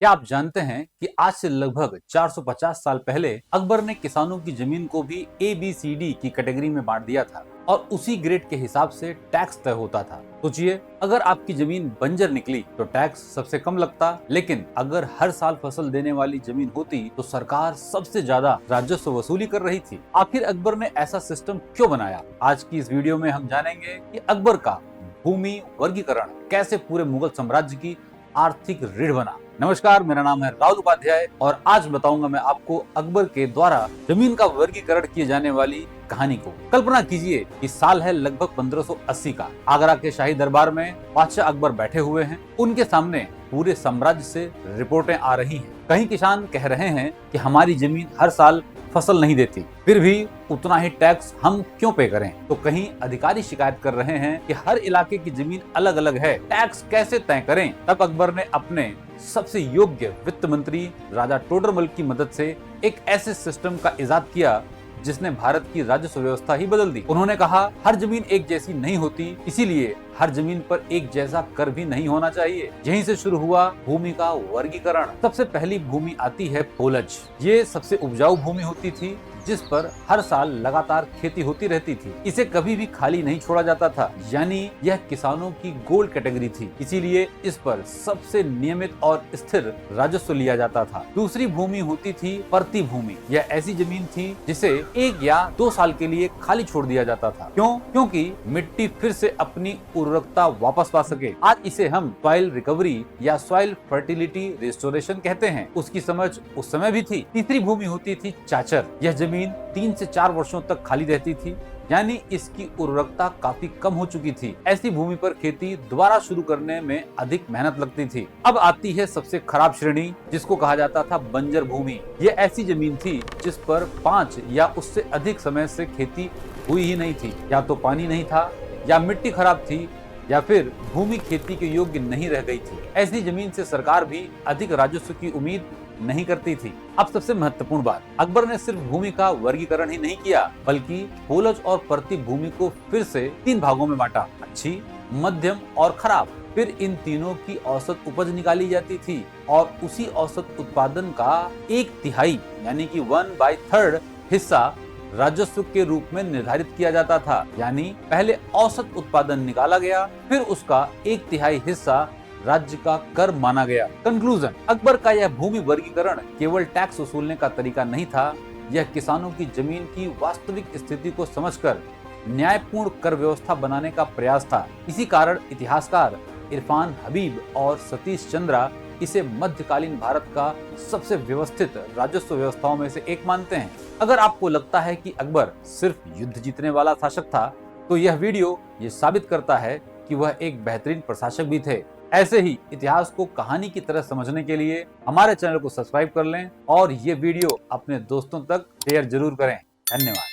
क्या आप जानते हैं कि आज से लगभग 450 साल पहले अकबर ने किसानों की जमीन को भी ABCD की कैटेगरी में बांट दिया था और उसी ग्रेड के हिसाब से टैक्स तय होता था। सोचिए, अगर आपकी जमीन बंजर निकली तो टैक्स सबसे कम लगता, लेकिन अगर हर साल फसल देने वाली जमीन होती तो सरकार सबसे ज्यादा राजस्व वसूली कर रही थी। आखिर अकबर ने ऐसा सिस्टम क्यों बनाया? आज की इस वीडियो में हम जानेंगे कि अकबर का भूमि वर्गीकरण कैसे पूरे मुगल साम्राज्य की आर्थिक रीढ़ बना। नमस्कार, मेरा नाम है राहुल उपाध्याय और आज बताऊंगा मैं आपको अकबर के द्वारा जमीन का वर्गीकरण किए जाने वाली कहानी को। कल्पना कीजिए कि साल है लगभग 1580 का। आगरा के शाही दरबार में बादशाह अकबर बैठे हुए हैं। उनके सामने पूरे साम्राज्य से रिपोर्टें आ रही हैं। कई किसान कह रहे हैं कि हमारी जमीन हर साल फसल नहीं देती, फिर भी उतना ही टैक्स हम क्यों पे करें? तो कहीं अधिकारी शिकायत कर रहे हैं कि हर इलाके की जमीन अलग अलग है, टैक्स कैसे तय करें? तब अकबर ने अपने सबसे योग्य वित्त मंत्री राजा टोडरमल की मदद से एक ऐसे सिस्टम का इजाद किया जिसने भारत की राजस्व व्यवस्था ही बदल दी। उन्होंने कहा, हर जमीन एक जैसी नहीं होती, इसीलिए हर जमीन पर एक जैसा कर भी नहीं होना चाहिए। यहीं से शुरू हुआ भूमि का वर्गीकरण। सबसे पहली भूमि आती है पोलज। ये सबसे उपजाऊ भूमि होती थी जिस पर हर साल लगातार खेती होती रहती थी। इसे कभी भी खाली नहीं छोड़ा जाता था, यानी यह किसानों की गोल्ड कैटेगरी थी, इसीलिए इस पर सबसे नियमित और स्थिर राजस्व लिया जाता था। दूसरी भूमि होती थी परती भूमि। यह ऐसी जमीन थी जिसे 1 या 2 साल के लिए खाली छोड़ दिया जाता था। क्यों? क्योंकि मिट्टी फिर से अपनी उर्वरकता वापस पा सके। आज इसे हम सॉइल रिकवरी या सॉइल फर्टिलिटी रिस्टोरेशन कहते हैं। उसकी समझ उस समय भी थी। तीसरी भूमि होती थी चाचर। यह जमीन 3 से 4 वर्षों तक खाली रहती थी, यानी इसकी उर्वरकता काफी कम हो चुकी थी। ऐसी भूमि पर खेती दोबारा शुरू करने में अधिक मेहनत लगती थी। अब आती है सबसे खराब श्रेणी, जिसको कहा जाता था बंजर भूमि। यह ऐसी जमीन थी जिस पर 5 या उससे अधिक समय से खेती हुई ही नहीं थी। या तो पानी नहीं था, या मिट्टी खराब थी, या फिर भूमि खेती के योग्य नहीं रह गई थी। ऐसी जमीन से सरकार भी अधिक राजस्व की उम्मीद नहीं करती थी। अब सबसे महत्वपूर्ण बात, अकबर ने सिर्फ भूमि का वर्गीकरण ही नहीं किया, बल्कि पोलज और परती भूमि को फिर से 3 भागों में बांटा, अच्छी, मध्यम और खराब। फिर इन तीनों की औसत उपज निकाली जाती थी और उसी औसत उत्पादन का 1/3 यानी कि 1/3 हिस्सा राजस्व के रूप में निर्धारित किया जाता था। यानी पहले औसत उत्पादन निकाला गया, फिर उसका 1/3 हिस्सा राज्य का कर माना गया। कंक्लूजन, अकबर का यह भूमि वर्गीकरण केवल टैक्स वसूलने का तरीका नहीं था, यह किसानों की जमीन की वास्तविक स्थिति को समझकर न्यायपूर्ण कर व्यवस्था बनाने का प्रयास था। इसी कारण इतिहासकार इरफान हबीब और सतीश चंद्रा इसे मध्यकालीन भारत का सबसे व्यवस्थित राजस्व व्यवस्थाओं में से एक मानते हैं। अगर आपको लगता है कि अकबर सिर्फ युद्ध जीतने वाला शासक था, तो यह वीडियो ये साबित करता है कि वह एक बेहतरीन प्रशासक भी थे। ऐसे ही इतिहास को कहानी की तरह समझने के लिए हमारे चैनल को सब्सक्राइब कर लें और ये वीडियो अपने दोस्तों तक शेयर जरूर करें। धन्यवाद।